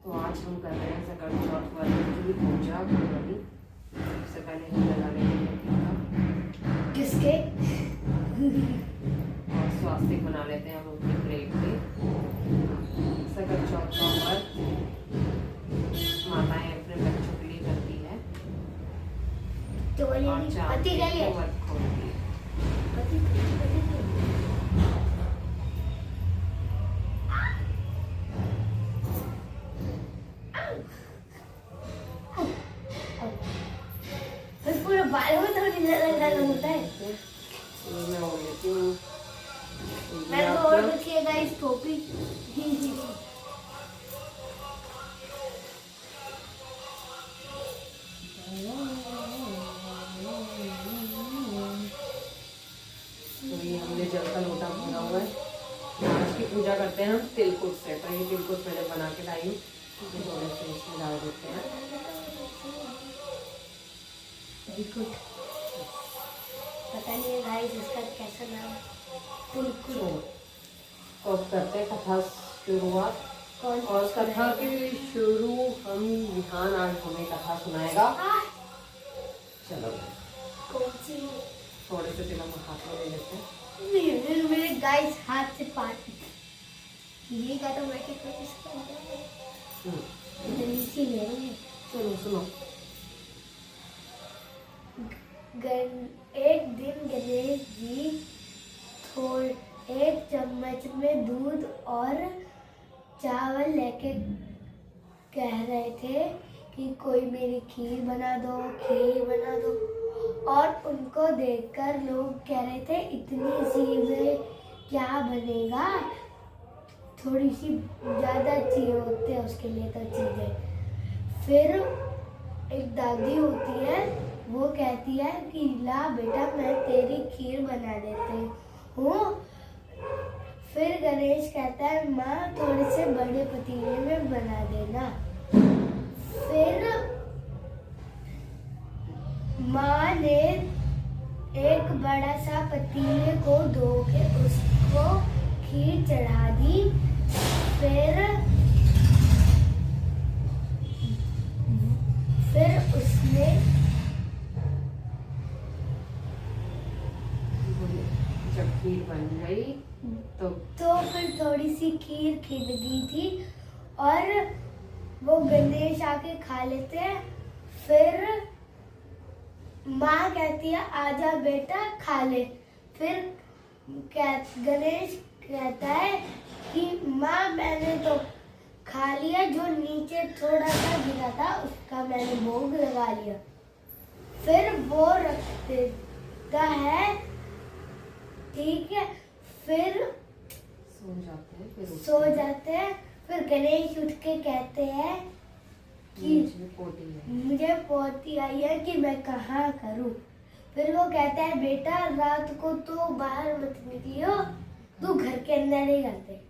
तो आज हम कर रहे हैं सकल चौथ वाली की पूजा वाली। सबसे पहले हम लगा लेंगे टीका। किसके? और स्वास्तिक बना लेते हैं हम अपनी प्लेट पे। सकल चौथ का व्रत माताएं अपने बच्चों के लिए करती है और चांद पति के लिए। को व्रत खोलती है। पूरा बालों में थोड़ी लगाना होता है। ये मैं ओढ़ लेती हूँ। मैं तो और रखिएगा इस टोपी। तो ये हमने जल का लोटा भरा हुआ है। आज की पूजा करते हैं हम तिलकुट से। तो ये तिलकुट मैंने बना के लाई हूँ। थोड़े से इसमें डाल देते हैं। तिलकुट पता नहीं है गाइस इसका कैसा नाम। तिलकुट। तो अब करते हैं कथा शुरुआत। और कथा की शुरू हम विहान आज हमें कथा सुनाएगा। चलो कौन सी? थोड़े से तिलक हम हाथ में ले लेते हैं। मेरे गाइस हाथ से पार्टी ये का तो मैं नीचे ले रही हूँ। चलो सुनो। एक दिन गणेश जी एक चम्मच में दूध और चावल लेके कह रहे थे कि कोई मेरी खीर बना दो, खीर बना दो। और उनको देखकर लोग कह रहे थे इतनी सी में क्या बनेगा, थोड़ी सी ज़्यादा चाहिए होते हैं उसके लिए तो चीज़ें। फिर एक दादी होती है, वो कहती है कि ला बेटा मैं तेरी खीर बना देती हूँ। फिर गणेश कहता है माँ थोड़े से बड़े पतीले में बना देना। फिर माँ ने एक बड़ा सा पतीले को धो के उसको खीर चढ़ा दी। फिर उसने जब खीर बन गई तो फिर थोड़ी सी खीर खिल गई थी और वो गणेश आके खा लेते हैं। फिर माँ कहती है आजा बेटा खा ले। फिर गणेश कहता है कि माँ मैंने तो खा लिया, जो नीचे थोड़ा सा गिरा था उसका मैंने भोग लगा लिया। फिर वो रख देता है, ठीक है। फिर सो जाते हैं। फिर गणेश उठ के कहते हैं कि मुझे पोती आई है कि मैं कहाँ करूँ। फिर वो कहता है बेटा रात को तो बाहर मत निकलियो, तू घर के अंदर ही करते।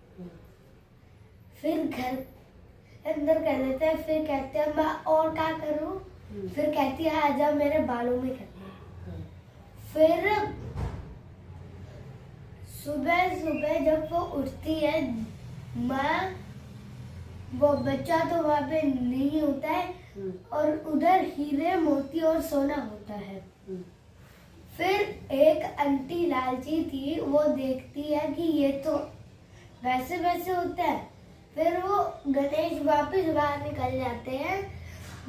फिर घर अंदर कर देते हैं। फिर कहते हैं मैं और क्या करूँ। फिर कहती है आजा मेरे बालों में कर। फिर सुबह सुबह जब वो उठती है माँ, वो बच्चा तो वहाँ पे नहीं होता है और उधर हीरे मोती और सोना होता है। फिर एक आंटी लालची थी, वो देखती है कि ये तो वैसे वैसे होता है। फिर वो गणेश वापस बाहर निकल जाते हैं,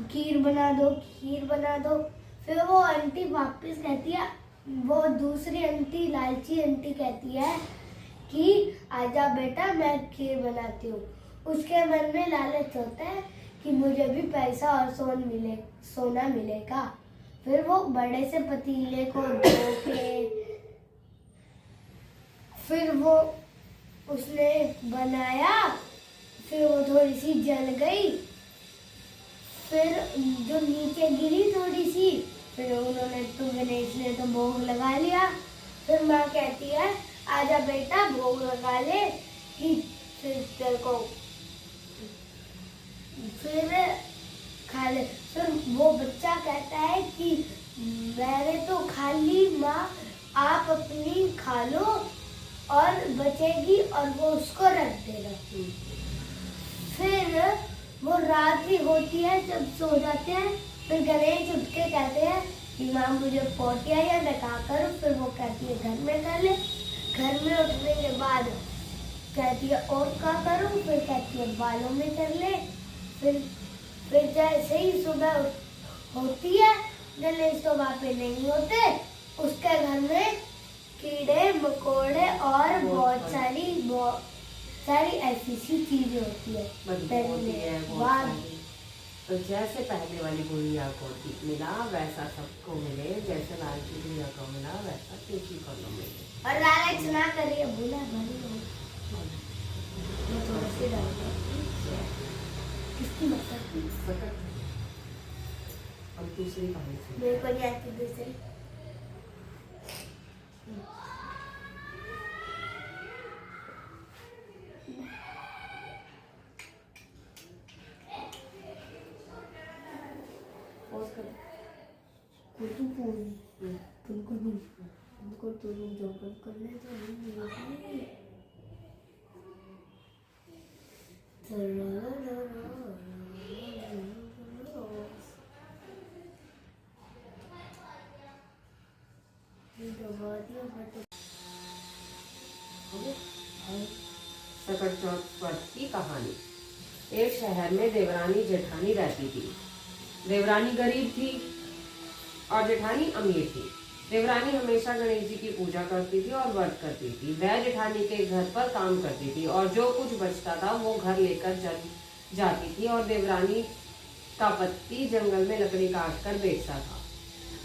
खीर बना दो, खीर बना दो। फिर वो आंटी वापस कहती है, वो दूसरी आंटी लालची आंटी कहती है कि आजा बेटा मैं खीर बनाती हूँ। उसके मन में लालच होता है कि मुझे भी पैसा और सोना मिलेगा। फिर वो बड़े से पतीले को धो के फिर वो उसने बनाया। फिर वो थोड़ी सी जल गई। फिर जो नीचे गिरी थोड़ी सी, फिर उन्होंने तो गणेश ने तो भोग लगा लिया। फिर माँ कहती है आजा बेटा भोग लगा ले कि फिर तेरे को फिर खा ले। फिर वो बच्चा कहता है कि मैंने तो खा ली माँ, आप अपनी खा लो और बचेगी और वो उसको रख देगा। फिर वो रात ही होती है जब सो जाते हैं। फिर गणेश उठ के कहते हैं कि माँ मुझे पोटी आई है, मैं क्या करूँ। फिर वो कहती है घर में कर ले। घर में उठने के बाद कहती है और क्या करूँ। फिर कहती है बालों में कर ले। फिर जैसे ही सुबह होती है, गणेश तो वहाँ पे नहीं होते। उसके घर में कीड़े मकोड़े और बहुत सारी ऐसी सी चीजें होती है। तो जैसे पहले वाली गुड़िया को मिला वैसा सबको मिले, जैसे लाल की गुड़िया को मिला वैसा किसी को न मिले। और लालच ना करिए, भूला भरी थोड़ा सी किसकी मतलब और दूसरी कहानी से मेरे को नहीं आती दूसरी। तुमको तो जो करने सकट चौथ की कहानी। एक शहर में देवरानी जेठानी रहती थी। देवरानी गरीब थी और जेठानी अमीर थी। देवरानी हमेशा गणेश जी की पूजा करती थी और व्रत करती थी। वह जेठानी के घर पर काम करती थी और जो कुछ बचता था वो घर लेकर जाती थी और देवरानी का पति जंगल में लकड़ी काट कर बेचता था।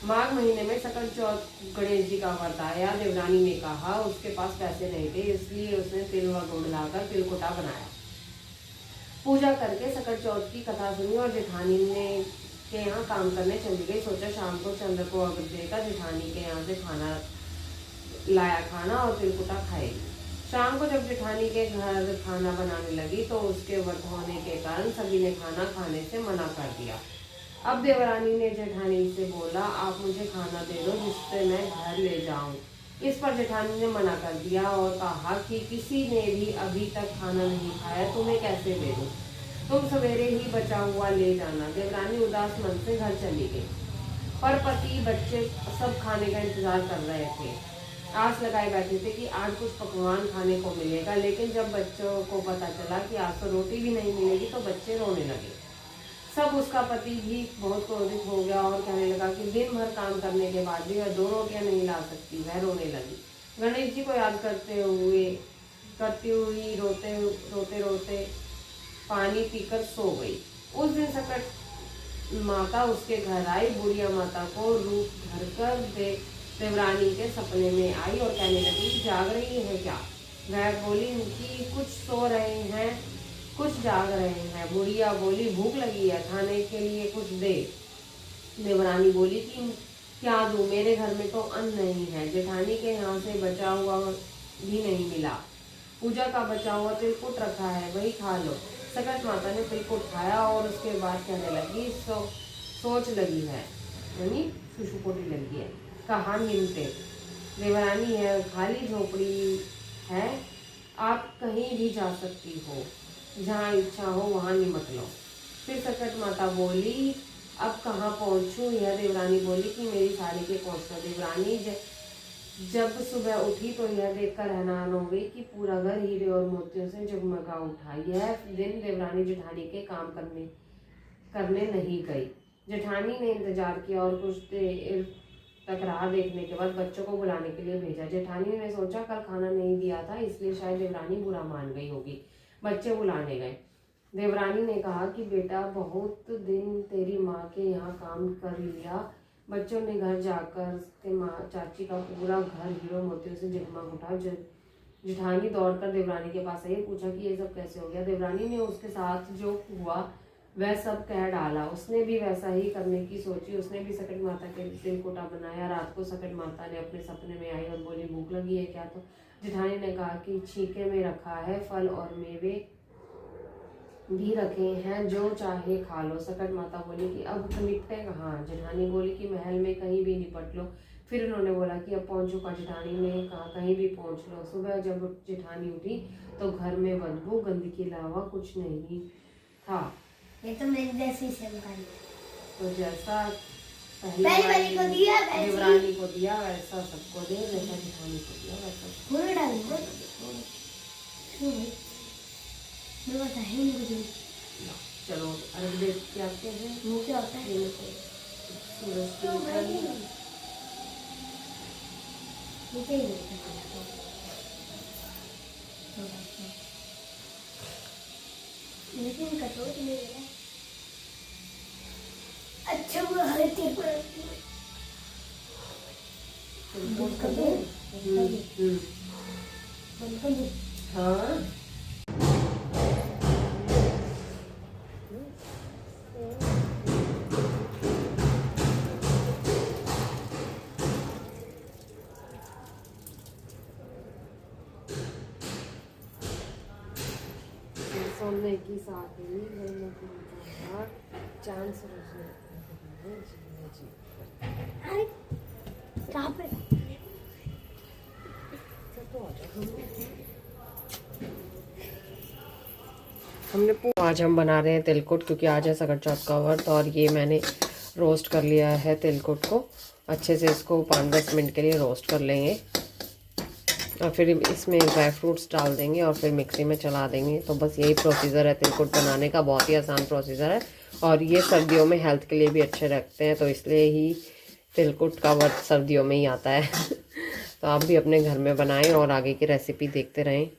माघ महीने में सकट चौथ गणेश जी का व्रत आया। देवरानी ने कहा उसके पास पैसे नहीं थे, इसलिए उसने तिल व गुड़ लाकर तिलकुटा बनाया। पूजा करके सकट चौथ की कथा सुनी और जेठानी ने के यहाँ काम करने चली गई। सोचा शाम को चंद्र को अर्घ देकर जेठानी के यहाँ से खाना और तिलकुटा खाएगी। शाम को जब जेठानी के घर खाना बनाने लगी तो उसके व्रत होने के कारण सभी ने खाना खाने से मना कर दिया। अब देवरानी ने जेठानी से बोला, आप मुझे खाना दे दो जिससे मैं घर ले जाऊं। इस पर जेठानी ने मना कर दिया और कहा कि किसी ने भी अभी तक खाना नहीं खाया, तुम्हें कैसे दे दूं? तुम सवेरे ही बचा हुआ ले जाना। देवरानी उदास मन से घर चली गई, पर पति बच्चे सब खाने का इंतजार कर रहे थे। आस लगाए बैठे थे कि आज कुछ पकवान खाने को मिलेगा, लेकिन जब बच्चों को पता चला कि आज तो रोटी भी नहीं मिलेगी तो बच्चे रोने लगे। सब उसका पति भी बहुत क्रोधित हो गया और कहने लगा कि दिन भर काम करने के बाद भी वह 2 रोटियां नहीं ला सकती। वह रोने लगी। गणेश जी को याद करती हुई रोते रोते पानी पीकर सो गई। उस दिन सकट माता उसके घर आई। बुढ़िया माता को रूप धर कर देवरानी के सपने में आई और कहने लगी, जाग रही है क्या? वह बोली कि कुछ सो रहे हैं, कुछ जाग रहे हैं। बुढ़िया बोली, भूख लगी है, खाने के लिए कुछ दे। देवरानी बोली कि क्या दूं, मेरे घर में तो अन्न नहीं है, जेठानी के यहाँ से बचा हुआ भी नहीं मिला। पूजा का बचा हुआ तिलकुट रखा है, वही खा लो। सकट माता ने तिलकुट खाया और उसके बाद कहने लगी, सोच लगी है, यानी सुसुपोटी लगी है। कहा मिलते, देवरानी है, खाली झोपड़ी है, आप कहीं भी जा सकती हो, जहाँ इच्छा हो वहाँ निमट लो। फिर सकट माता बोली, अब कहाँ पहुँचूं? यह देवरानी बोली कि मेरी साड़ी के पहुँचना। देवरानी जब सुबह उठी तो यह देखकर हैरान हो गई कि पूरा घर हीरे और मोतियों से जगमगा उठा। यह दिन देवरानी जेठानी के काम करने नहीं गई। जेठानी ने इंतजार किया और कुछ देर तक राह देखने के बाद बच्चों को बुलाने के लिए भेजा। जेठानी ने सोचा कल खाना नहीं दिया था, इसलिए शायद देवरानी बुरा मान गई होगी। बच्चे बुलाने गए। देवरानी ने कहा कि बेटा, बहुत दिन तेरी माँ के यहाँ काम कर लिया। बच्चों ने घर जाकर चाची का पूरा घर हीरो मोतियों से जगमग उठा। जेठानी दौड़कर देवरानी के पास आई, पूछा कि ये सब कैसे हो गया। देवरानी ने उसके साथ जो हुआ वह सब कह डाला। उसने भी वैसा ही करने की सोची। उसने भी सकट माता के तिलकुटा बनाया। रात को सकट माता ने अपने सपने में आई और बोली, भूख लगी है क्या? तो जेठानी ने कहा कि छीके में रखा है, फल और मेवे भी रखे हैं, जो चाहे खा लो। सकट माता बोली कि अब निपटे कहाँ? जेठानी बोली कि महल में कहीं भी निपट लो। फिर उन्होंने बोला कि अब पहुंचो का? जेठानी ने कहा कहीं भी पहुंच लो। सुबह जब जेठानी उठी तो घर में बदबू, गंदगी के अलावा कुछ नहीं था। ये तो मेरी जैसी सेम खानी है। तो जैसा पहली वाली को दिया वैसे ही- देवरानी को दिया वैसा सबको दे, जैसा जेठानी को दिया वैसा सबको पूरा डाल दो। दे। क्यों भाई? मैं बता ही नहीं कुछ भी। चलो अर्घ देव के आते हैं। मुंह क्या होता है? सूरज की तो भाई निकल- मुझे ही नहीं पता। लेकिन कटोरी नहीं है। अच्छा वो हल्के पर तिलकुट कर दो। हम्म। बंद कर दो। हाँ सोने की साथी चांद सूरज अरे कहाँ पे? आज हम बना रहे हैं तिलकुट, क्योंकि आज है सकट चौथ का व्रत। और ये मैंने रोस्ट कर लिया है तिलकुट को अच्छे से। इसको 5-10 मिनट के लिए रोस्ट कर लेंगे और फिर इसमें ड्राई फ्रूट्स डाल देंगे और फिर मिक्सी में चला देंगे। तो बस यही प्रोसीजर है तिलकुट बनाने का, बहुत ही आसान प्रोसीजर है। और ये सर्दियों में हेल्थ के लिए भी अच्छे रखते हैं, तो इसलिए ही तिलकुट का व्रत सर्दियों में ही आता है। तो आप भी अपने घर में बनाएं और आगे की रेसिपी देखते रहें।